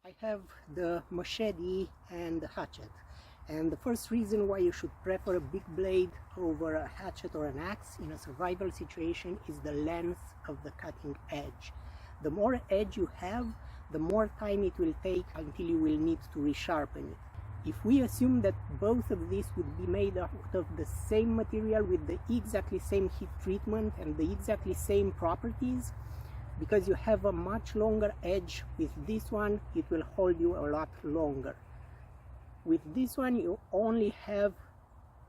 I have the Machete and the hatchet, and the first reason why you should prefer a big blade over a hatchet or an axe in a survival situation is the length of the cutting edge. The more edge you have, the more time it will take until you will need to resharpen it. If we assume that both of these would be made out of the same material with the exactly same heat treatment and the exactly same properties, because you have a much longer edge with this one, it will hold you a lot longer. With this one you only have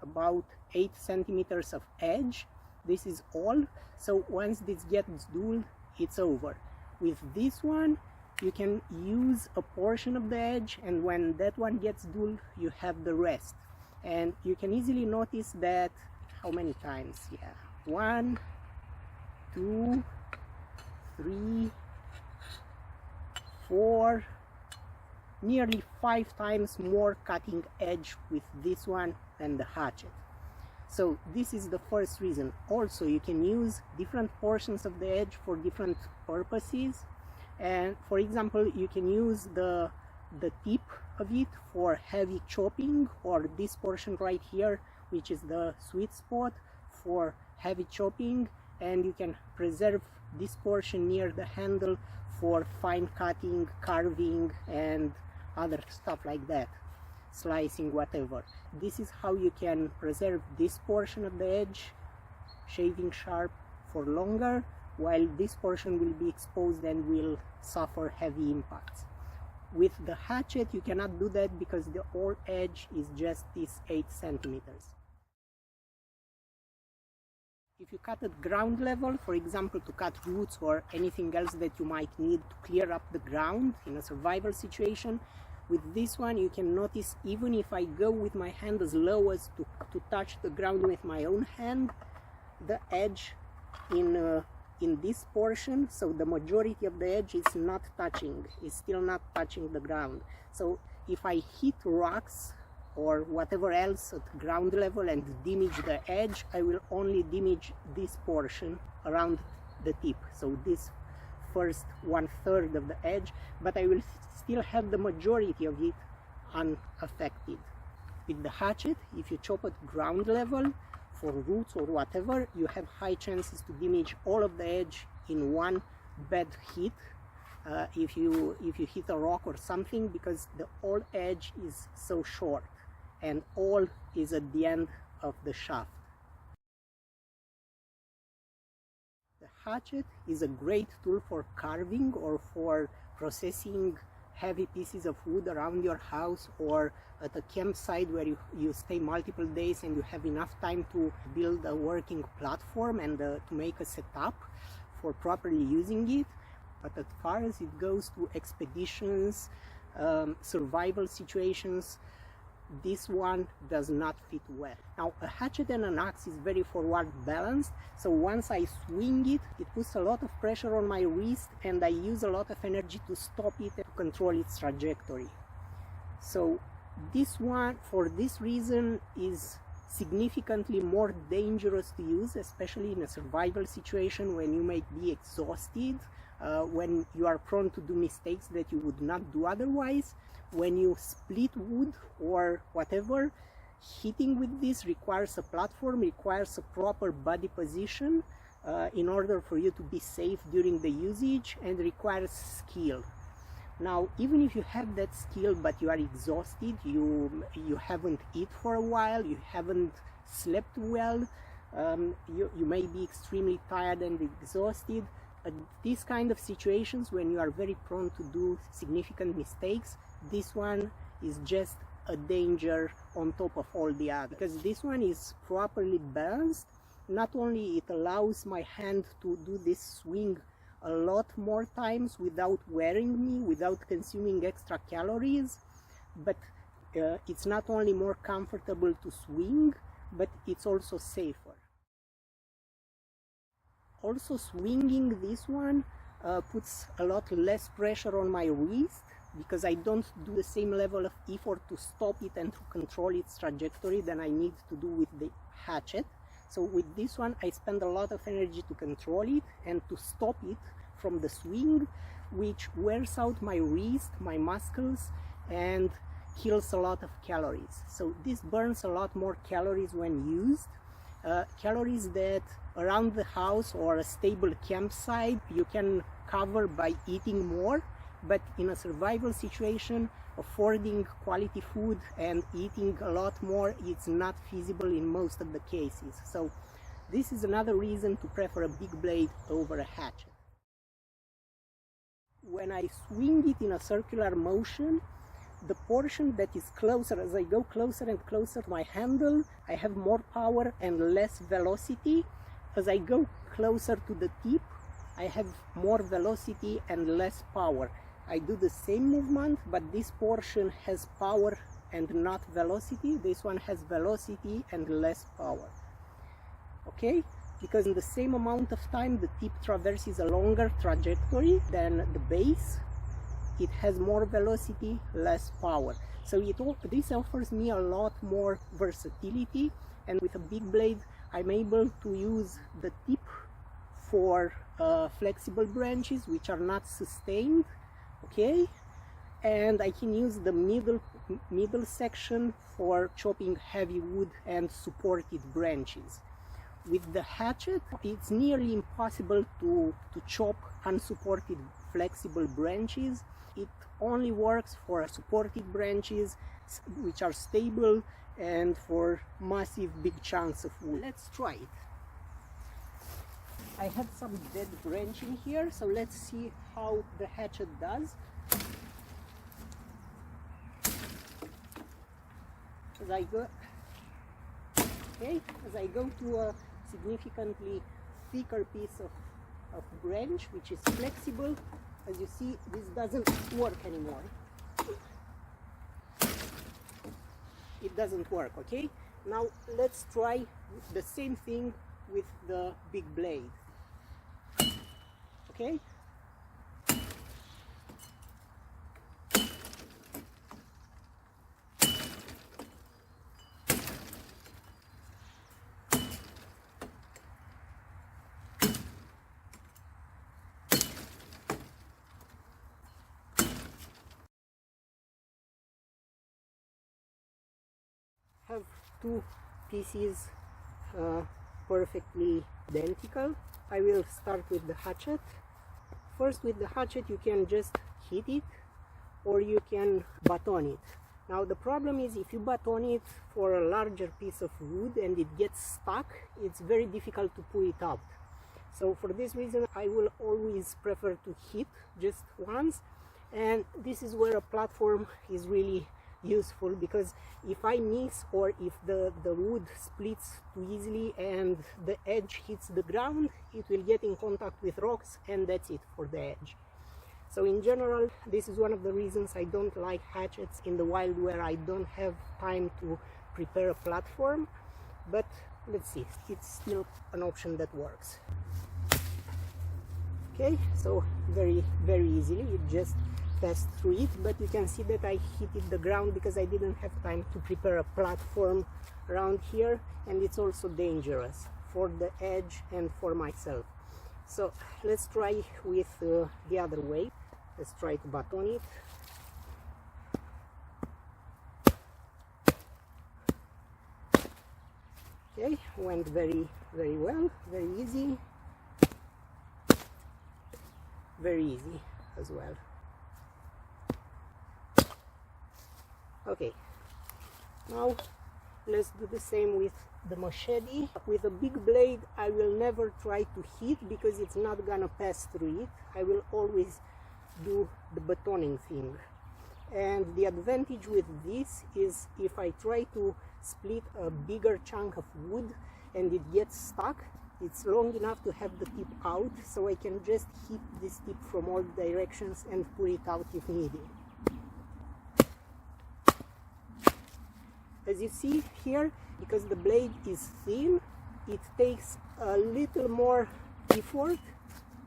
about 8 centimeters of edge. This is all, so once this gets dulled, it's over. With this one you can use a portion of the edge, and when that one gets dulled you have the rest. And you can easily notice that, how many times? Yeah, 1, 2, 3, 4, nearly 5 times more cutting edge with this one than the hatchet. So this is the first reason. Also, you can use different portions of the edge for different purposes. And for example, you can use the tip of it for heavy chopping, or this portion right here, which is the sweet spot, for heavy chopping, and you can preserve this portion near the handle for fine cutting, carving, and other stuff like that, slicing, whatever. This is how you can preserve this portion of the edge shaving sharp for longer, while this portion will be exposed and will suffer heavy impacts. With the hatchet you cannot do that because the whole edge is just this 8 centimeters. If you cut at ground level, for example to cut roots or anything else that you might need to clear up the ground in a survival situation, with this one you can notice, even if I go with my hand as low as to touch the ground with my own hand, the edge in this portion, so the majority of the edge is not touching, is still not touching the ground. So if I hit rocks or whatever else at ground level and damage the edge, I will only damage this portion around the tip, so this first 1/3 of the edge, but I will still have the majority of it unaffected. With the hatchet, if you chop at ground level for roots or whatever, you have high chances to damage all of the edge in one bad hit. If you hit a rock or something, because the whole edge is so short and all is at the end of the shaft. The hatchet is a great tool for carving or for processing heavy pieces of wood around your house, or at a campsite where you stay multiple days and you have enough time to build a working platform and to make a setup for properly using it. But as far as it goes to expeditions, survival situations, this one does not fit well. Now a hatchet and an axe is very forward balanced, so once I swing it, it puts a lot of pressure on my wrist and I use a lot of energy to stop it and to control its trajectory. So this one, for this reason, is significantly more dangerous to use, especially in a survival situation when you might be exhausted, when you are prone to do mistakes that you would not do otherwise. When you split wood or whatever, hitting with this requires a platform, requires a proper body position in order for you to be safe during the usage, and requires skill. Now, even if you have that skill but you are exhausted, you haven't eaten for a while, you haven't slept well, you may be extremely tired and exhausted. These kind of situations, when you are very prone to do significant mistakes, this one is just a danger on top of all the others, because this one is properly balanced. Not only it allows my hand to do this swing a lot more times without wearing me, without consuming extra calories, but it's not only more comfortable to swing, but it's also safer. Also, swinging this one puts a lot less pressure on my wrist, because I don't do the same level of effort to stop it and to control its trajectory than I need to do with the hatchet. So with this one I spend a lot of energy to control it and to stop it from the swing, which wears out my wrist, my muscles, and kills a lot of calories. So this burns a lot more calories when used. Calories that around the house or a stable campsite you can cover by eating more, but in a survival situation, affording quality food and eating a lot more, it's not feasible in most of the cases. So this is another reason to prefer a big blade over a hatchet. When I swing it in a circular motion, the portion that is closer, as I go closer and closer to my handle, I have more power and less velocity. As I go closer to the tip, I have more velocity and less power. I do the same movement, but this portion has power and not velocity. This one has velocity and less power. Okay? Because in the same amount of time, the tip traverses a longer trajectory than the base. It has more velocity, less power. So this offers me a lot more versatility, and with a big blade I'm able to use the tip for flexible branches which are not sustained, okay? And I can use the middle section for chopping heavy wood and supported branches. With the hatchet, it's nearly impossible to chop unsupported flexible branches. It only works for supported branches which are stable and for massive big chunks of wood. Let's try it. I have some dead branch in here, so let's see how the hatchet does. As I go to a significantly thicker piece of branch which is flexible, as you see, this doesn't work anymore. It doesn't work, okay? Now let's try the same thing with the big blade. Okay? Have two pieces perfectly identical. I will start with the hatchet. First, with the hatchet you can just hit it or you can baton it. Now the problem is, if you baton it for a larger piece of wood and it gets stuck, it's very difficult to pull it out. So for this reason I will always prefer to hit just once, and this is where a platform is really useful, because if I miss or if the wood splits too easily and the edge hits the ground, it will get in contact with rocks and that's it for the edge. So in general, this is one of the reasons I don't like hatchets in the wild, where I don't have time to prepare a platform, but let's see, it's still an option that works. Okay, so very easily it just passed through it, but you can see that I hit the ground because I didn't have time to prepare a platform around here, and it's also dangerous for the edge and for myself. So let's try with the other way. Let's try to baton it. Okay, went very well, very easy as well. Okay, now let's do the same with the machete. With a big blade I will never try to hit because it's not gonna pass through it. I will always do the batoning thing. And the advantage with this is, if I try to split a bigger chunk of wood and it gets stuck, it's long enough to have the tip out, so I can just hit this tip from all directions and pull it out if needed. As you see here, because the blade is thin, it takes a little more effort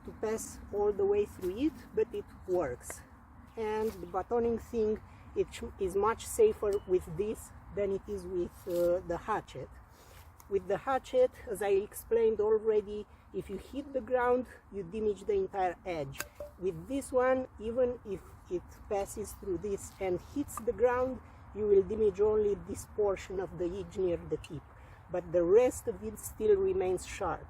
to pass all the way through it, but it works. And the batoning thing, it is much safer with this than it is with the hatchet. With the hatchet, as I explained already, If you hit the ground, you damage the entire edge. With this one, even if it passes through this and hits the ground, you will damage only this portion of the edge near the tip, but the rest of it still remains sharp.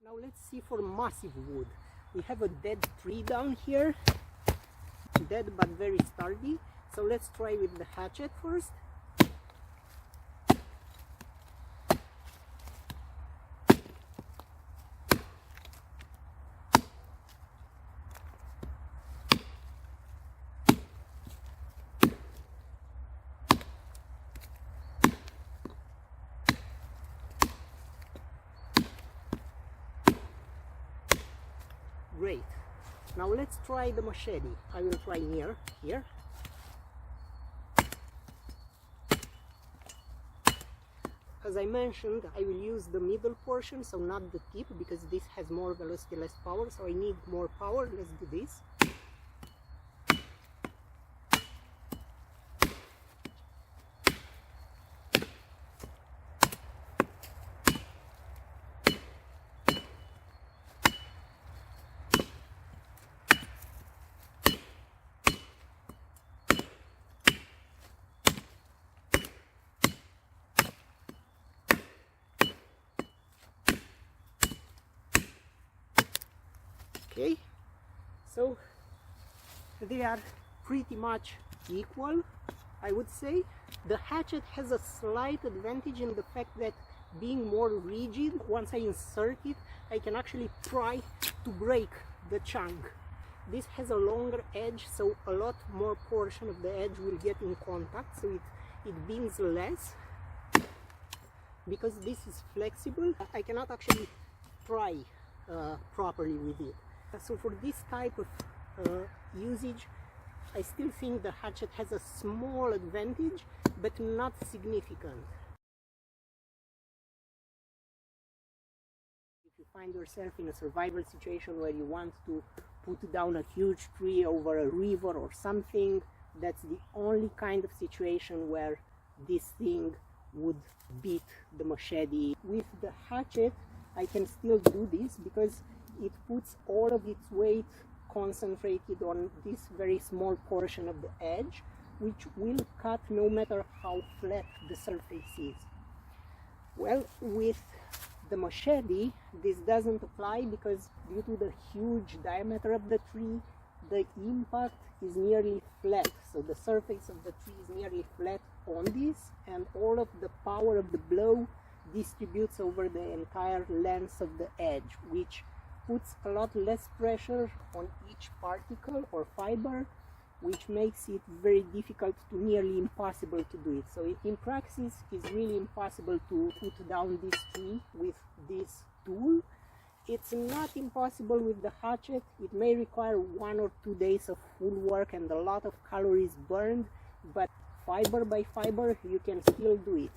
Now let's see for massive wood. We have a dead tree down here, dead but very sturdy. So let's try with the hatchet first. Great. Now let's try the machete. I will try near here. As I mentioned, I will use the middle portion, so not the tip, because this has more velocity, less power, so I need more power. Let's do this. Okay, so they are pretty much equal, I would say. The hatchet has a slight advantage in the fact that being more rigid, once I insert it, I can actually try to break the chunk. This has a longer edge, so a lot more portion of the edge will get in contact, so it bends less. Because this is flexible, I cannot actually pry properly with it. So for this type of usage, I still think the hatchet has a small advantage, but not significant. If you find yourself in a survival situation where you want to put down a huge tree over a river or something, that's the only kind of situation where this thing would beat the machete. With the hatchet, I can still do this because it puts all of its weight concentrated on this very small portion of the edge, which will cut no matter how flat the surface is. Well, with the machete, this doesn't apply because due to the huge diameter of the tree, the impact is nearly flat. So the surface of the tree is nearly flat on this, and all of the power of the blow distributes over the entire length of the edge, which puts a lot less pressure on each particle or fiber, which makes it very difficult to nearly impossible to do it. So in practice, it's really impossible to put down this tree with this tool. It's not impossible with the hatchet. It may require 1 or 2 days of full work and a lot of calories burned, but fiber by fiber, you can still do it.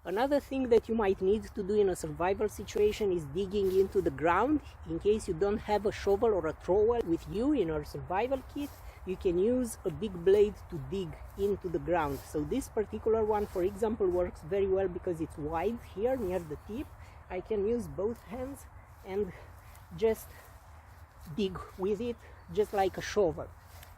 Another thing that you might need to do in a survival situation is digging into the ground. In case you don't have a shovel or a trowel with you in your survival kit, you can use a big blade to dig into the ground. So this particular one, for example, works very well because it's wide here near the tip. I can use both hands and just dig with it, just like a shovel.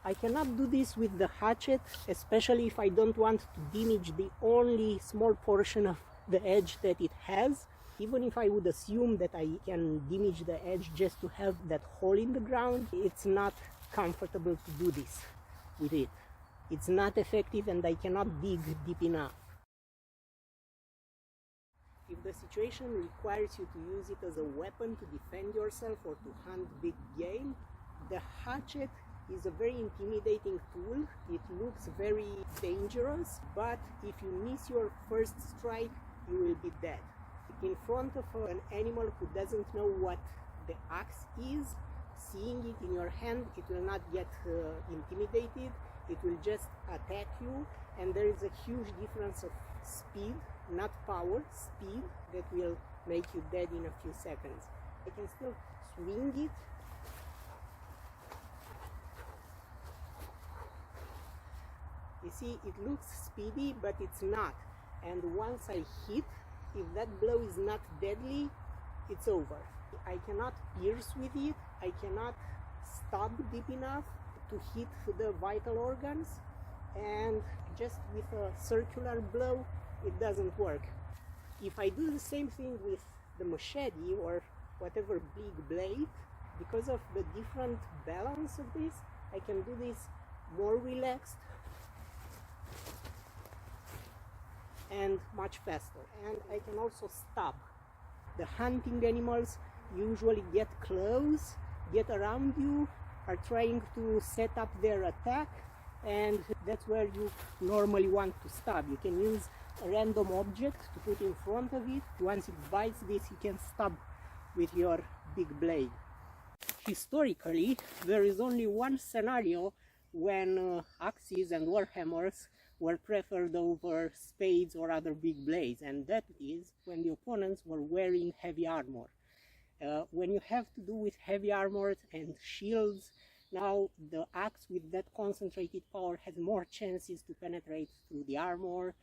I cannot do this with the hatchet, especially if I don't want to damage the only small portion of the edge that it has. Even if I would assume that I can damage the edge just to have that hole in the ground, it's not comfortable to do this with it. It's not effective and I cannot dig deep enough. If the situation requires you to use it as a weapon to defend yourself or to hunt big game, the hatchet is a very intimidating tool. It looks very dangerous, but if you miss your first strike, you will be dead. In front of an animal who doesn't know what the axe is, seeing it in your hand, it will not get intimidated. It will just attack you, and there is a huge difference of speed, not power, speed, that will make you dead in a few seconds. I can still swing it. You see, it looks speedy, but it's not. And once I hit, if that blow is not deadly, it's over. I cannot pierce with it. I cannot stab deep enough to hit the vital organs. And just with a circular blow, it doesn't work. If I do the same thing with the machete or whatever big blade, because of the different balance of this, I can do this more relaxed and much faster. And I can also stab. The hunting animals usually get close, get around you, are trying to set up their attack, and that's where you normally want to stab. You can use a random object to put in front of it. Once it bites this, you can stab with your big blade. Historically, there is only one scenario when axes and warhammers were preferred over spades or other big blades, and that is when the opponents were wearing heavy armor. When you have to do with heavy armor and shields, now the axe with that concentrated power has more chances to penetrate through the armor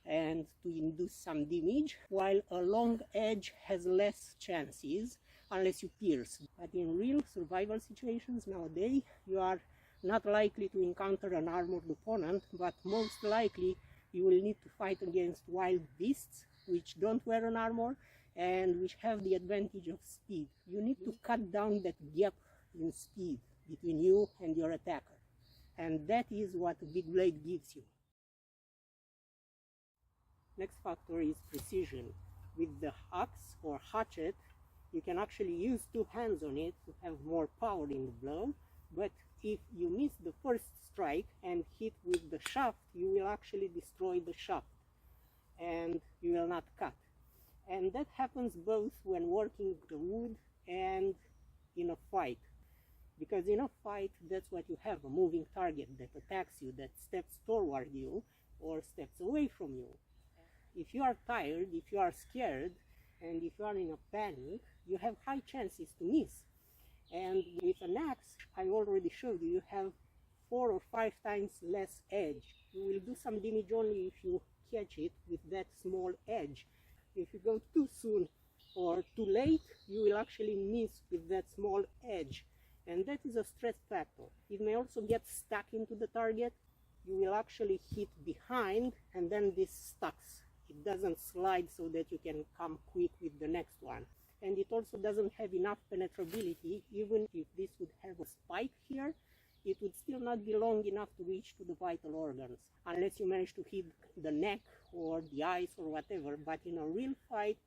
and to induce some damage, while a long edge has less chances unless you pierce. But in real survival situations nowadays, you are not likely to encounter an armored opponent, but most likely you will need to fight against wild beasts which don't wear an armor and which have the advantage of speed. You need to cut down that gap in speed between you and your attacker, and that is what a big blade gives you. Next factor is precision. With the axe or hatchet, you can actually use two hands on it to have more power in the blow, but if you miss the first strike and hit with the shaft, you will actually destroy the shaft and you will not cut. And that happens both when working the wood and in a fight. Because in a fight, that's what you have, a moving target that attacks you, that steps toward you or steps away from you. If you are tired, if you are scared, and if you are in a panic, you have high chances to miss. And with an axe, I already showed you, you have 4 or 5 times less edge. You will do some damage only if you catch it with that small edge. If you go too soon or too late, you will actually miss with that small edge. And that is a stress factor. It may also get stuck into the target. You will actually hit behind and then this stucks. It doesn't slide so that you can come quick with the next one. And it also doesn't have enough penetrability. Even if this would have a spike here, it would still not be long enough to reach to the vital organs, unless you manage to hit the neck or the eyes or whatever. But in a real fight,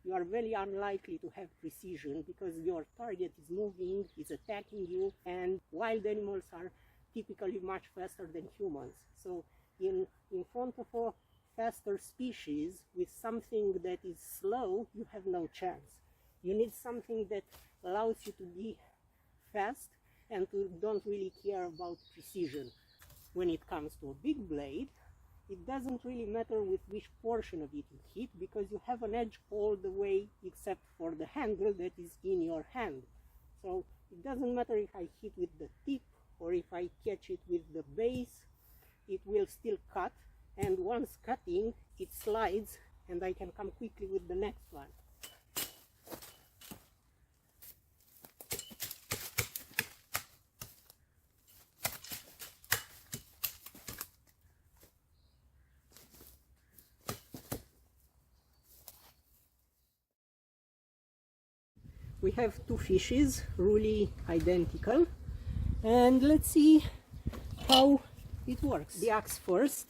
you are very unlikely to have precision because your target is moving, is attacking you, and wild animals are typically much faster than humans. So in front of a faster species with something that is slow, you have no chance. You need something that allows you to be fast and to don't really care about precision. When it comes to a big blade, it doesn't really matter with which portion of it you hit, because you have an edge all the way except for the handle that is in your hand. So it doesn't matter if I hit with the tip or if I catch it with the base, it will still cut, and once cutting it slides and I can come quickly with the next one. We have two fishes, really identical, and let's see how it works. The axe first.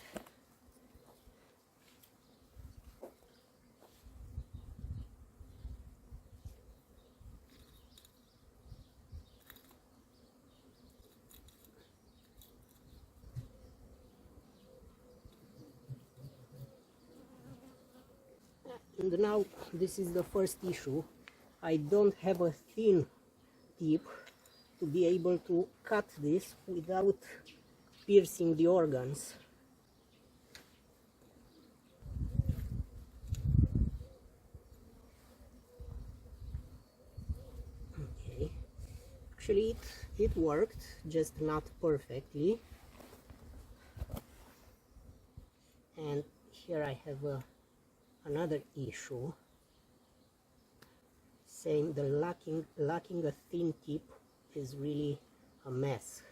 And now this is the first issue. I don't have a thin tip to be able to cut this without piercing the organs. Okay, actually it worked, just not perfectly. And here I have another issue, saying the lacking a thin tip is really a mess.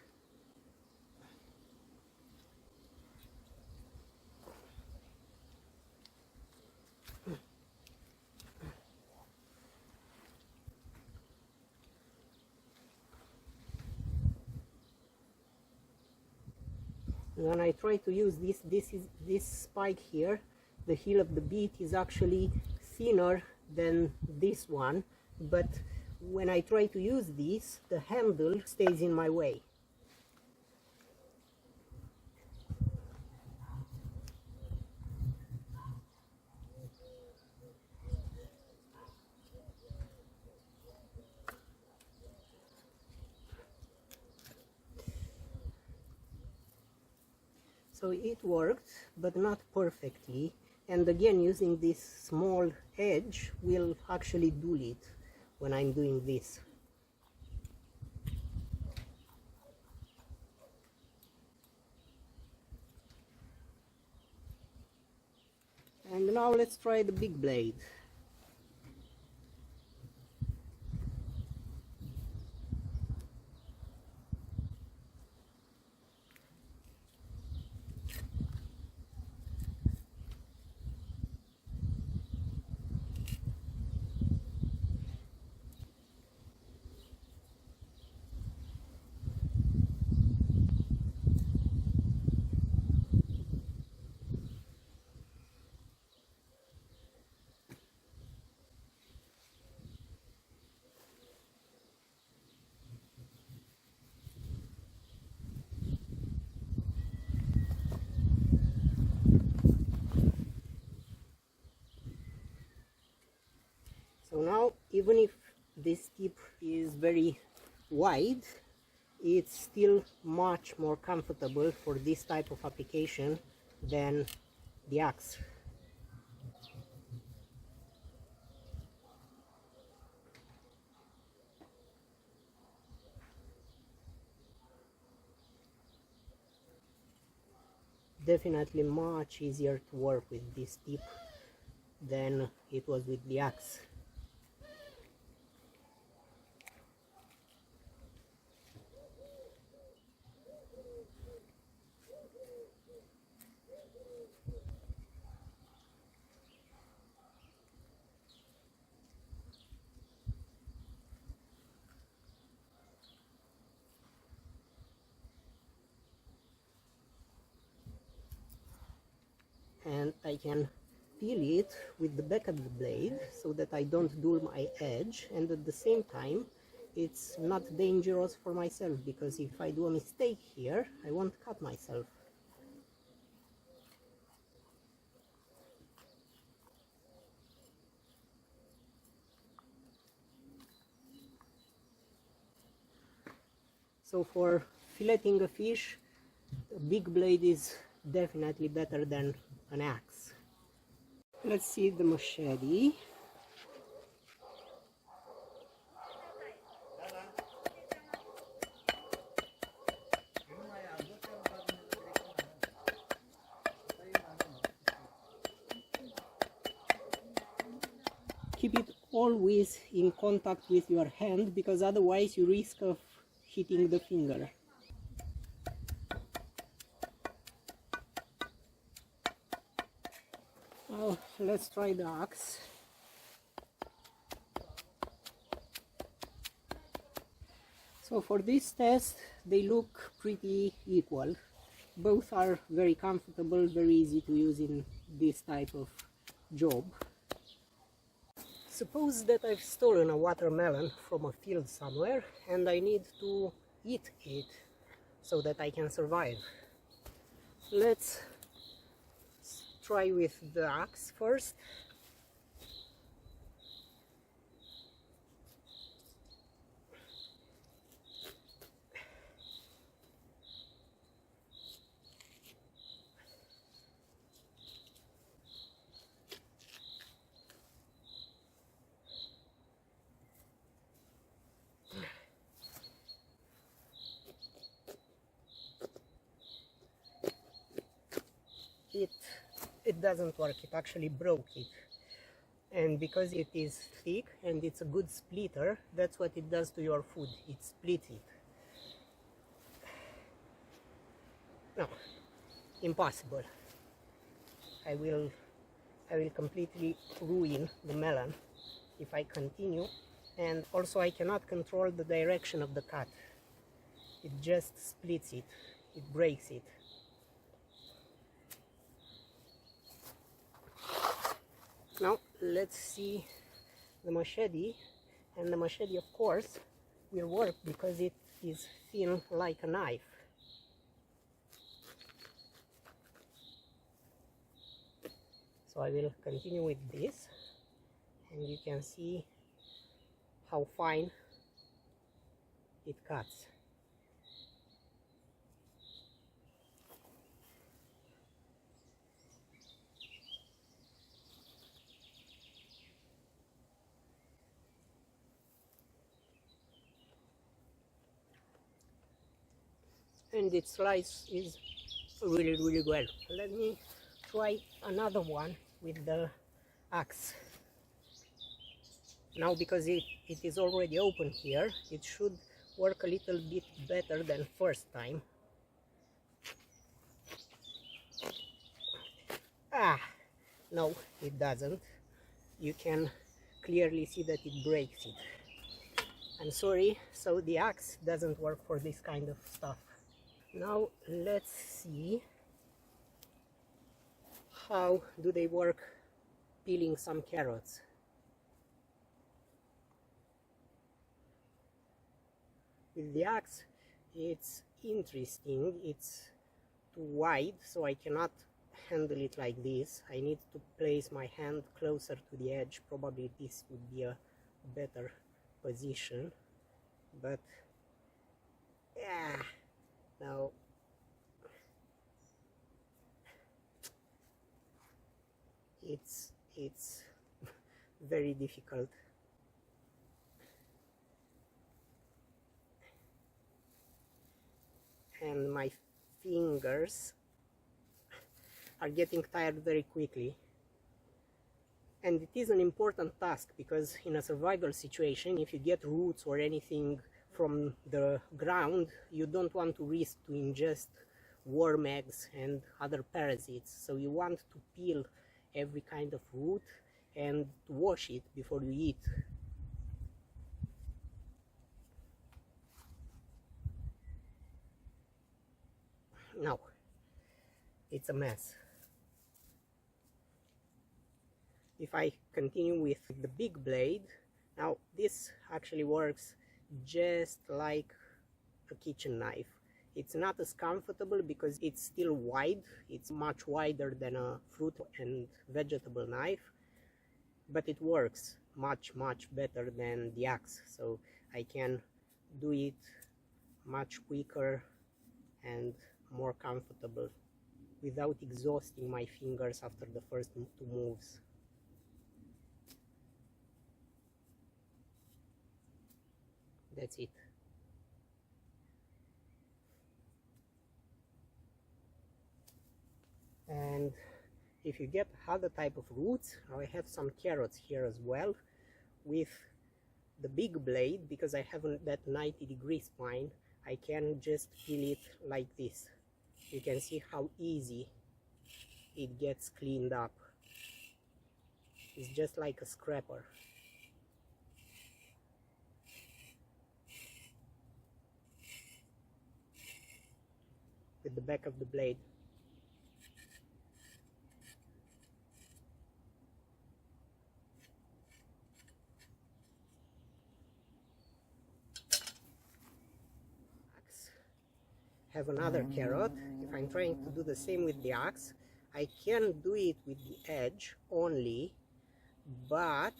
When I try to use this spike here, the heel of the bead is actually thinner than this one, but when I try to use this, the handle stays in my way. So it worked, but not perfectly, and again using this small edge will actually dull it when I'm doing this. And now let's try the big blade. So now, even if this tip is very wide, it's still much more comfortable for this type of application than the axe. Definitely much easier to work with this tip than it was with the axe. And I can peel it with the back of the blade so that I don't dull my edge, and at the same time it's not dangerous for myself, because if I do a mistake here I won't cut myself. So for filleting a fish, a big blade is definitely better than an axe. Let's see the machete. Keep it always in contact with your hand, because otherwise you risk of hitting the finger. Now let's try the axe. So for this test, they look pretty equal. Both are very comfortable, very easy to use in this type of job. Suppose that I've stolen a watermelon from a field somewhere and I need to eat it so that I can survive. Let's try with the axe first. It doesn't work, it actually broke it. And because it is thick and it's a good splitter, that's what it does to your food, it splits it. No, impossible. I will completely ruin the melon if I continue, and also I cannot control the direction of the cut. It just splits it, it breaks it. Now let's see the machete, and the machete of course will work because it is thin like a knife. So I will continue with this, and you can see how fine it cuts. And it slices really well. Let me try another one with the axe. Now, because it is already open here, it should work a little bit better than first time. No, it doesn't. You can clearly see that it breaks it. I'm sorry, so the axe doesn't work for this kind of stuff. Now let's see how do they work peeling some carrots. With the axe it's interesting, it's too wide, so I cannot handle it like this. I need to place my hand closer to the edge. Probably this would be a better position, but yeah, now it's very difficult. And my fingers are getting tired very quickly. And it is an important task, because in a survival situation, if you get roots or anything from the ground, you don't want to risk to ingest worm eggs and other parasites. So you want to peel every kind of root and wash it before you eat. Now, it's a mess. If I continue with the big blade, now this actually works just like a kitchen knife. It's not as comfortable because it's still wide. It's much wider than a fruit and vegetable knife, but it works much better than the axe. So I can do it much quicker and more comfortable. without exhausting my fingers after the first two moves. That's it. And if you get other type of roots, I have some carrots here as well. With the big blade, because I haven't that 90-degree spine, I can just peel it like this. You can see how easy it gets cleaned up. It's just like a scraper. With the back of the blade. Have another carrot. If I'm trying to do the same with the axe, I can do it with the edge only, but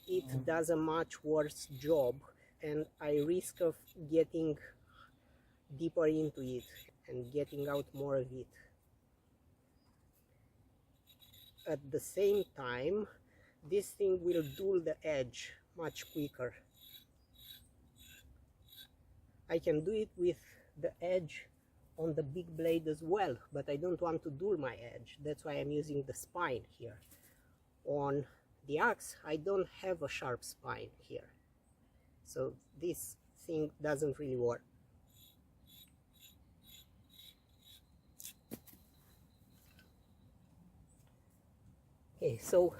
it does a much worse job, and I risk of getting deeper into it and getting out more of it. At the same time, this thing will dull the edge much quicker. I can do it with the edge on the big blade as well, but I don't want to dull my edge. That's why I'm using the spine here. On the axe, I don't have a sharp spine here, so this thing doesn't really work. Okay, so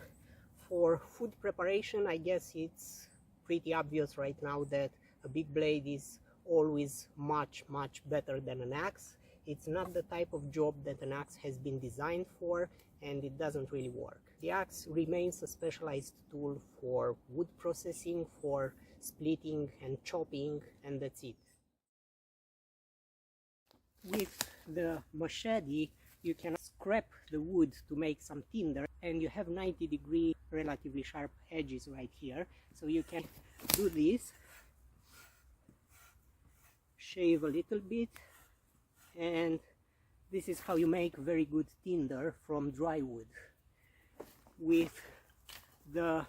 for food preparation, I guess it's pretty obvious right now that a big blade is always much better than an axe. It's not the type of job that an axe has been designed for, and it doesn't really work. The axe remains a specialized tool for wood processing, for splitting and chopping, and that's it. With the machete, you can scrape the wood to make some tinder, and you have 90-degree relatively sharp edges right here, so you can do this, shave a little bit, and this is how you make very good tinder from dry wood. With the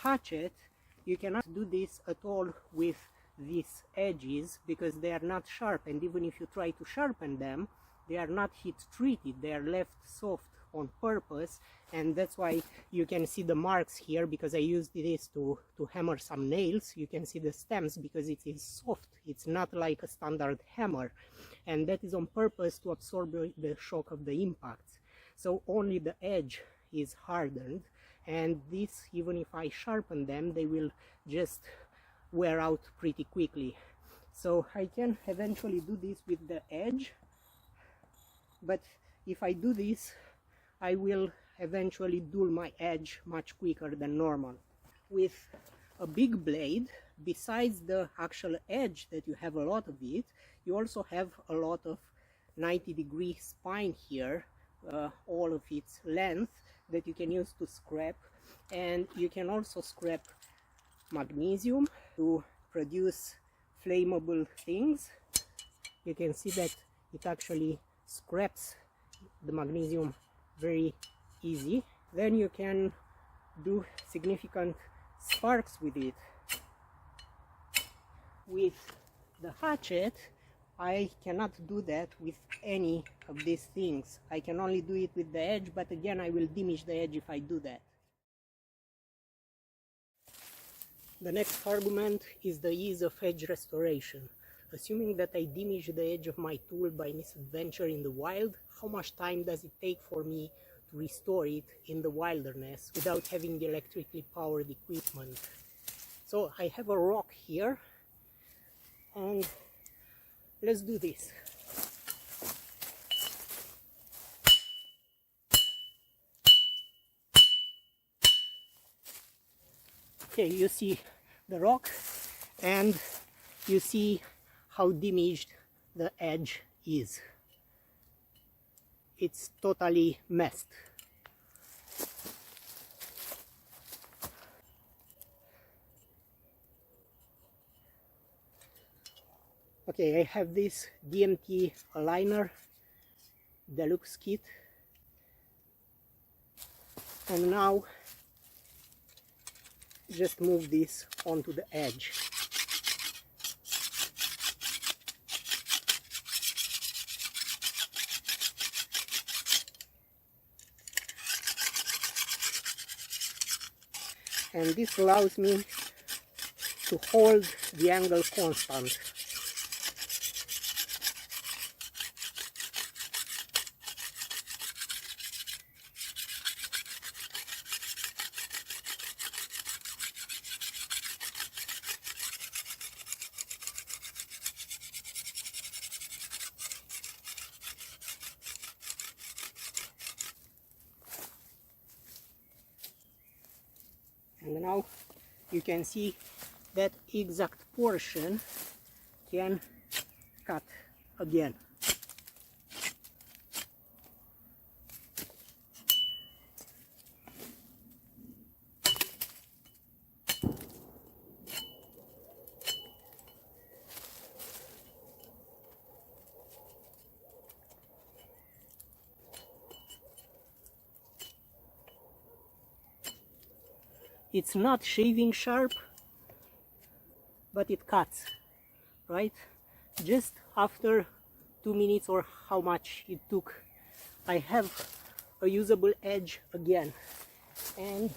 hatchet, you cannot do this at all with these edges because they are not sharp, and even if you try to sharpen them, they are not heat treated, they are left soft on purpose, and that's why you can see the marks here, because I used this to hammer some nails. You can see the stems because it is soft, it's not like a standard hammer, and that is on purpose to absorb the shock of the impacts. So only the edge is hardened, and this, even if I sharpen them, they will just wear out pretty quickly. So I can eventually do this with the edge, but if I do this, I will eventually dull my edge much quicker than normal. With a big blade, besides the actual edge that you have a lot of it, you also have a lot of 90-degree spine here, all of its length, that you can use to scrape, and you can also scrape magnesium to produce flammable things. You can see that it actually scraps the magnesium very easy. Then you can do significant sparks with it. With the hatchet, I cannot do that with any of these things. I can only do it with the edge, but again, I will damage the edge if I do that. The next argument is the ease of edge restoration. Assuming that I damage the edge of my tool by misadventure in the wild, how much time does it take for me to restore it in the wilderness without having the electrically powered equipment? So I have a rock here, and let's do this. Okay, you see the rock, and you see how damaged the edge is. It's totally messed. Okay, I have this DMT aligner deluxe kit. And now just move this onto the edge. And this allows me to hold the angle constant. And now you can see that exact portion can cut again. It's not shaving sharp, but it cuts, right? Just after 2 minutes or how much it took, I have a usable edge again. And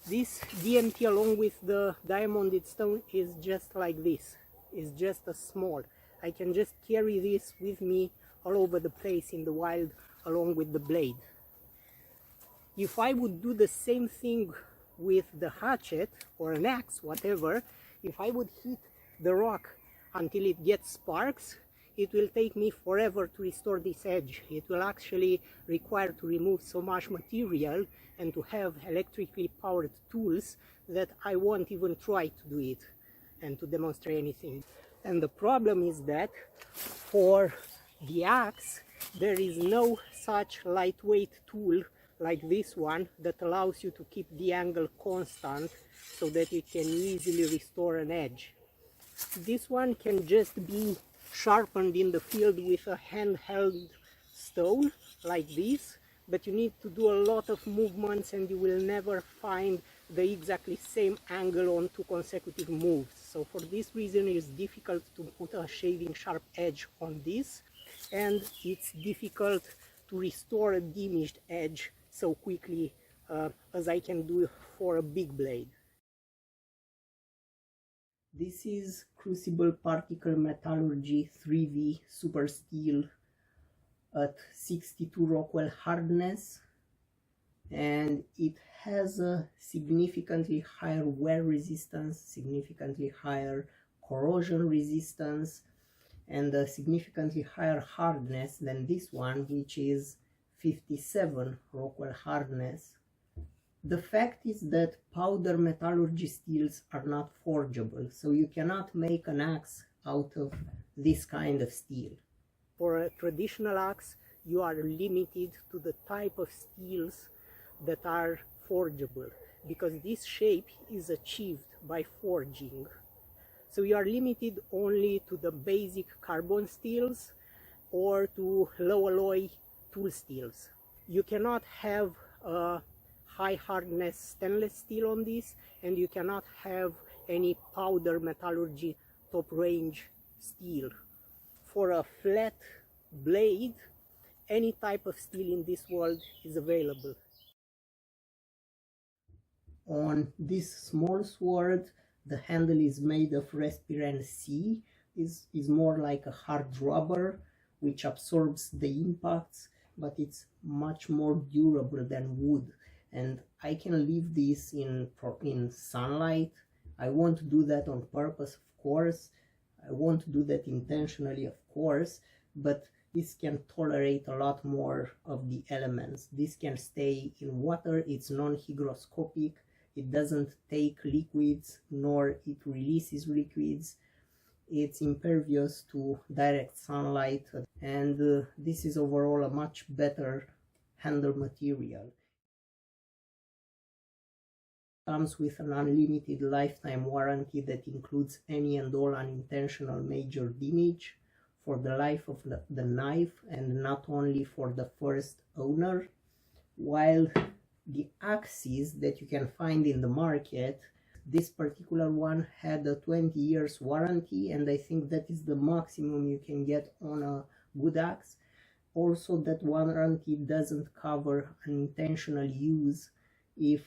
this DMT along with the diamonded stone is just like this. It's just a small. I can just carry this with me all over the place in the wild along with the blade. If I would do the same thing with the hatchet or an axe, whatever, if I would hit the rock until it gets sparks, it will take me forever to restore this edge. It will actually require to remove so much material and to have electrically powered tools that I won't even try to do it and to demonstrate anything. And the problem is that for the axe, there is no such lightweight tool like this one that allows you to keep the angle constant so that you can easily restore an edge. This one can just be sharpened in the field with a handheld stone like this, but you need to do a lot of movements and you will never find the exactly same angle on 2 consecutive moves. So for this reason it's difficult to put a shaving sharp edge on this, and it's difficult to restore a damaged edge so quickly as I can do for a big blade. This is Crucible Particle Metallurgy 3V Super Steel at 62 Rockwell hardness, and it has a significantly higher wear resistance, significantly higher corrosion resistance, and a significantly higher hardness than this one, which is 57 Rockwell hardness. The fact is that powder metallurgy steels are not forgeable, so you cannot make an axe out of this kind of steel. For a traditional axe, you are limited to the type of steels that are forgeable, because this shape is achieved by forging. So you are limited only to the basic carbon steels or to low alloy tool steels. You cannot have a high hardness stainless steel on this, and you cannot have any powder metallurgy top range steel. For a flat blade, any type of steel in this world is available. On this small sword, the handle is made of Respiren C. This is more like a hard rubber which absorbs the impacts, but it's much more durable than wood. And I can leave this in sunlight. I won't do that on purpose, of course. I won't do that intentionally, of course, but this can tolerate a lot more of the elements. This can stay in water, it's non-hygroscopic, it doesn't take liquids, nor it releases liquids. It's impervious to direct sunlight, and this is overall a much better handle material. Comes with an unlimited lifetime warranty that includes any and all unintentional major damage for the life of the knife and not only for the first owner, while the axes that you can find in the market, this particular one had a 20 years warranty, and I think that is the maximum you can get on a good axe. Also, that warranty doesn't cover unintentional use if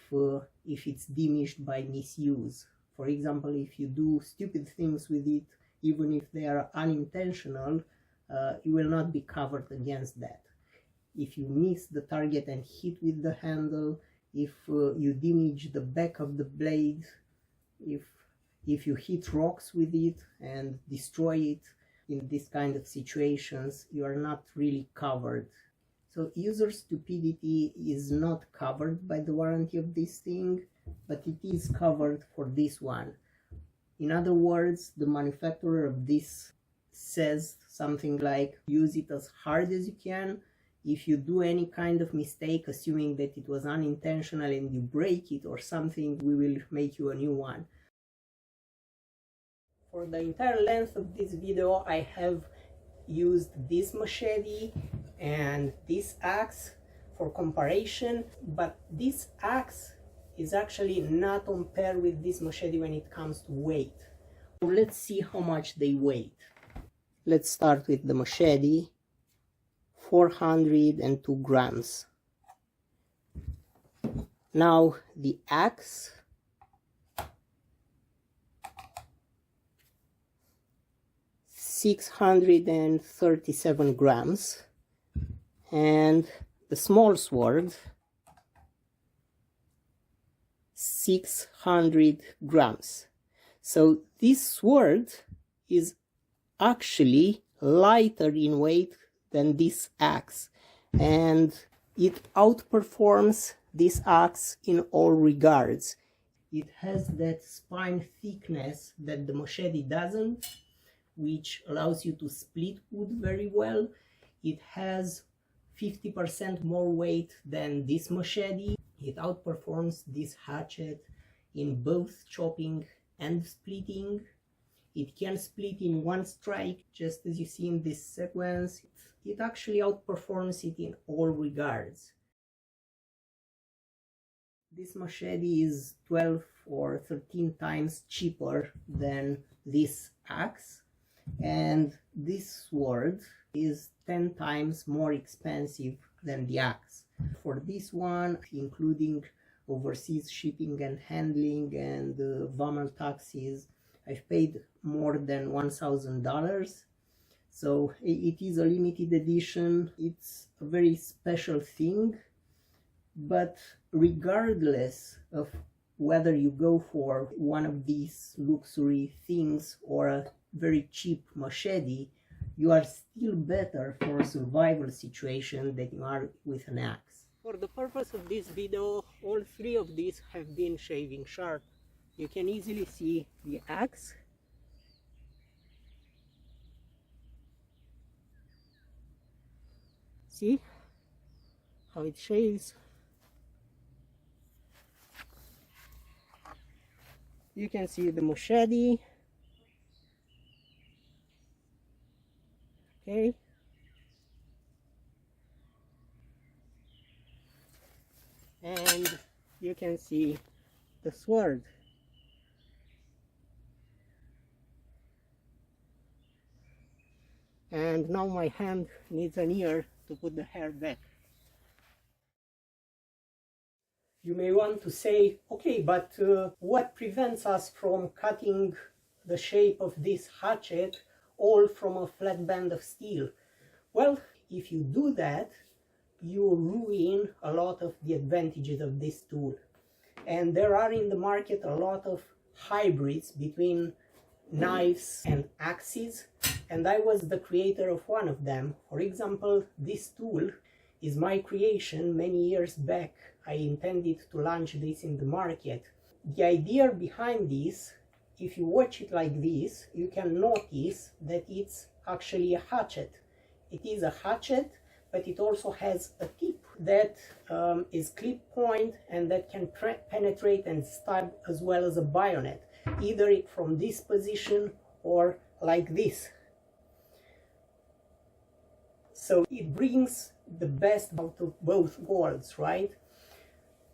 it's diminished by misuse. For example, if you do stupid things with it, even if they are unintentional, you will not be covered against that. If you miss the target and hit with the handle, if you damage the back of the blade, if you hit rocks with it and destroy it, in this kind of situations, you are not really covered. So user stupidity is not covered by the warranty of this thing, but it is covered for this one. In other words, the manufacturer of this says something like, use it as hard as you can. If you do any kind of mistake, assuming that it was unintentional and you break it or something, we will make you a new one. For the entire length of this video, I have used this machete and this axe for comparison, but this axe is actually not on par with this machete when it comes to weight. So let's see how much they weigh. Let's start with the machete, 402 grams. Now the axe, 637 grams, and the small sword, 600 grams. So this sword is actually lighter in weight than this axe, and it outperforms this axe in all regards. It has that spine thickness that the machete doesn't, which allows you to split wood very well. It has 50% more weight than this machete. It outperforms this hatchet in both chopping and splitting. It can split in one strike, just as you see in this sequence. It actually outperforms it in all regards. This machete is 12 or 13 times cheaper than this axe, and this sword is 10 times more expensive than the axe. For this one, including overseas shipping and handling and VAML taxes, I've paid more than $1,000. So it is a limited edition. It's a very special thing, but regardless of whether you go for one of these luxury things or a very cheap machete, you are still better for a survival situation than you are with an axe. For the purpose of this video, all three of these have been shaving sharp. You can easily see the axe. See how it shaves? You can see the machete. Okay. And you can see the sword. And now my hand needs an ear to put the hair back. You may want to say, okay, but what prevents us from cutting the shape of this hatchet all from a flat band of steel? Well, if you do that, you ruin a lot of the advantages of this tool. And there are in the market a lot of hybrids between knives and axes, and I was the creator of one of them. For example, this tool is my creation. Many years back I intended to launch this in the market. The idea behind this, if you watch it like this, you can notice that it's actually a hatchet. It is a hatchet, but it also has a tip that is clip point and that can penetrate and stab as well as a bayonet, either from this position or like this. So it brings the best out of both worlds, right?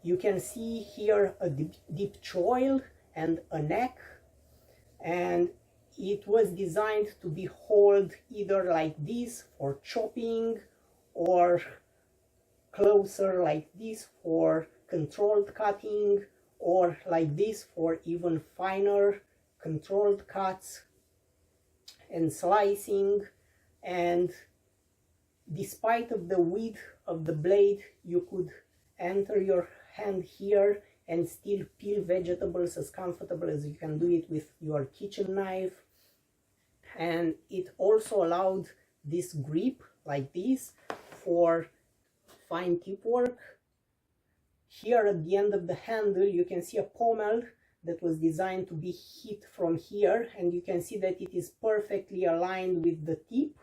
You can see here a deep choil and a neck, and it was designed to be held either like this for chopping or closer like this for controlled cutting, or like this for even finer controlled cuts and slicing. And despite of the width of the blade, you could enter your hand here and still peel vegetables as comfortable as you can do it with your kitchen knife. And it also allowed this grip like this for fine tip work. Here at the end of the handle you can see a pommel that was designed to be hit from here, and you can see that it is perfectly aligned with the tip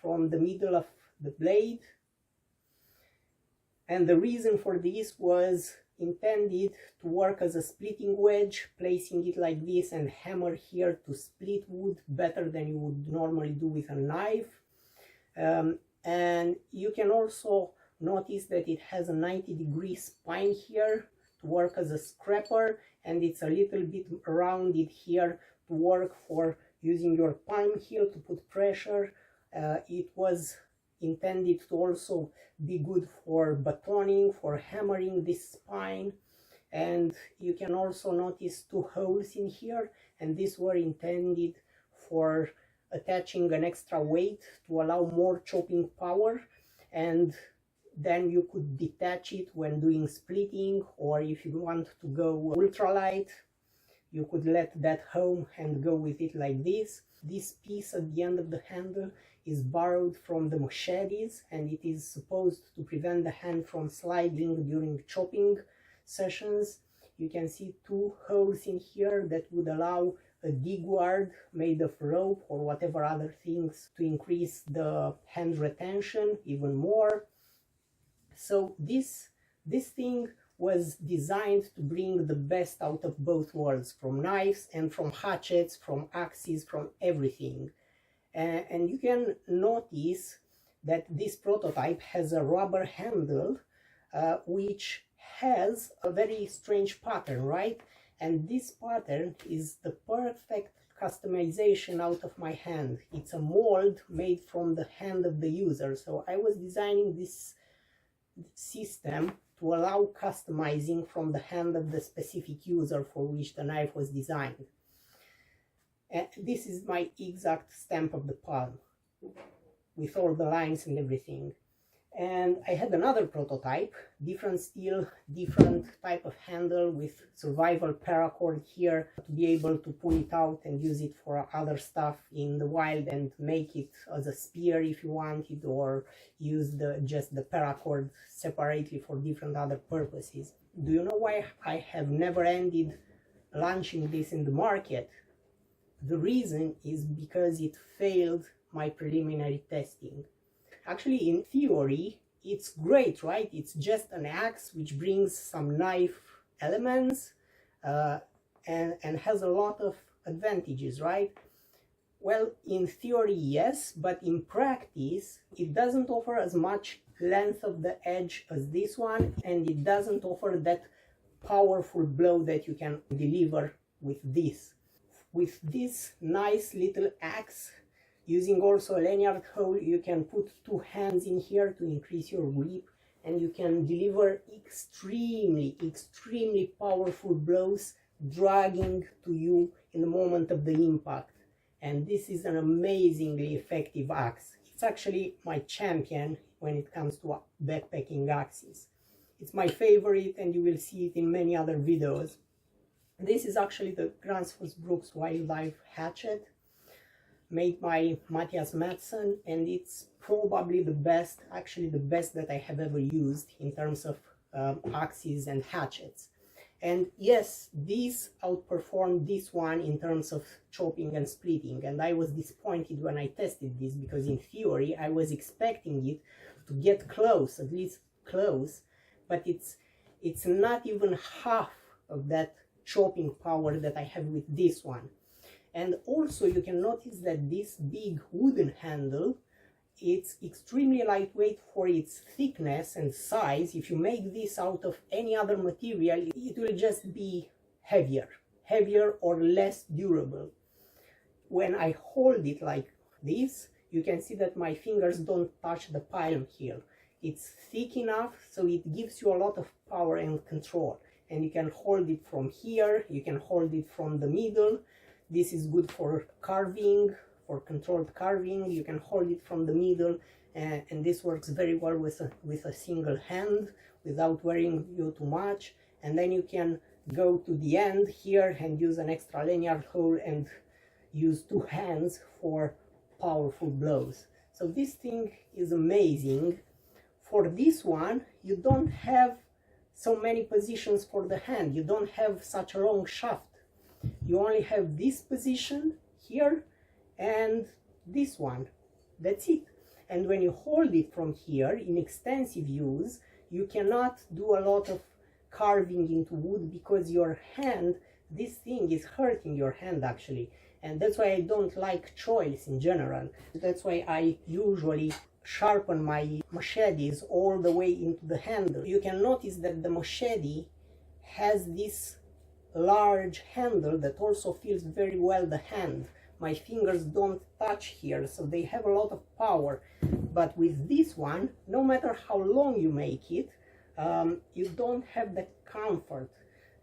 from the middle of the blade. And the reason for this was intended to work as a splitting wedge, placing it like this and hammer here to split wood better than you would normally do with a knife. And you can also notice that it has a 90-degree spine here to work as a scraper, and it's a little bit rounded here to work for using your palm heel to put pressure. It was intended to also be good for batoning, for hammering this spine. And you can also notice two holes in here, and these were intended for attaching an extra weight to allow more chopping power, and then you could detach it when doing splitting, or if you want to go ultralight, you could let that home and go with it like this. This piece at the end of the handle is borrowed from the machetes, and it is supposed to prevent the hand from sliding during chopping sessions. You can see two holes in here that would allow a dig guard made of rope or whatever other things to increase the hand retention even more. So this thing was designed to bring the best out of both worlds, from knives and from hatchets, from axes, from everything. And you can notice that this prototype has a rubber handle which has a very strange pattern, right? And this pattern is the perfect customization out of my hand. It's a mold made from the hand of the user. So I was designing this system to allow customizing from the hand of the specific user for which the knife was designed. And this is my exact stamp of the palm with all the lines and everything. And I had another prototype, different steel, different type of handle with survival paracord here to be able to pull it out and use it for other stuff in the wild and make it as a spear if you wanted, or use just the paracord separately for different other purposes. Do you know why I have never ended launching this in the market? The reason is because it failed my preliminary testing. Actually, in theory, it's great, right? It's just an axe which brings some knife elements and has a lot of advantages, right? Well, in theory, yes, but in practice, it doesn't offer as much length of the edge as this one, and it doesn't offer that powerful blow that you can deliver with this. With this nice little axe, using also a lanyard hole, you can put two hands in here to increase your grip, and you can deliver extremely powerful blows, dragging to you in the moment of the impact. And this is an amazingly effective axe. It's actually my champion when it comes to backpacking axes. It's my favorite, and you will see it in many other videos. This is actually the Gränsfors Brooks Wildlife Hatchet, made by Mattias Mattsson, and it's probably the best, actually the best that I have ever used in terms of axes and hatchets. And yes, these outperformed this one in terms of chopping and splitting, and I was disappointed when I tested this, because in theory I was expecting it to get close, at least close, but it's not even half of that chopping power that I have with this one. And also you can notice that this big wooden handle It's extremely lightweight for its thickness and size. If you make this out of any other material, it will just be heavier or less durable. When I hold it like this, you can see that my fingers don't touch the palm here. It's thick enough so it gives you a lot of power and control. And you can hold it from here, you can hold it from the middle. This is good for carving, for controlled carving. You can hold it from the middle, and this works very well with a single hand without wearing you too much. And then you can go to the end here and use an extra lanyard hole and use two hands for powerful blows. So this thing is amazing. For this one, you don't have so many positions for the hand. You don't have such a long shaft. You only have this position here and this one. That's it. And when you hold it from here in extensive use, you cannot do a lot of carving into wood because your hand, this thing is hurting your hand actually. And that's why I don't like choils in general. That's why I usually sharpen my machetes all the way into the handle. You can notice that the machete has this large handle that also feels very well the hand. My fingers don't touch here, so they have a lot of power. But with this one, no matter how long you make it, you don't have the comfort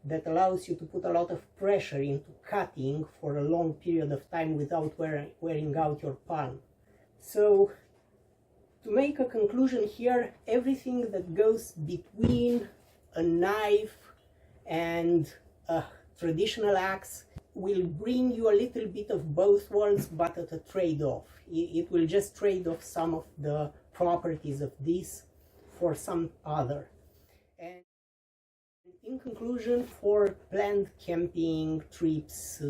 that allows you to put a lot of pressure into cutting for a long period of time without wearing out your palm. So to make a conclusion here, everything that goes between a knife and a traditional axe will bring you a little bit of both worlds, but at a trade-off. It will just trade off some of the properties of this for some other. And in conclusion, for planned camping trips,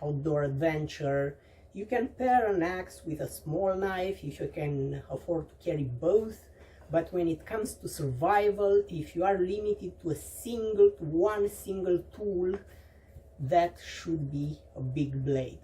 outdoor adventure, you can pair an axe with a small knife if you can afford to carry both. But when it comes to survival, if you are limited to one single tool, that should be a big blade.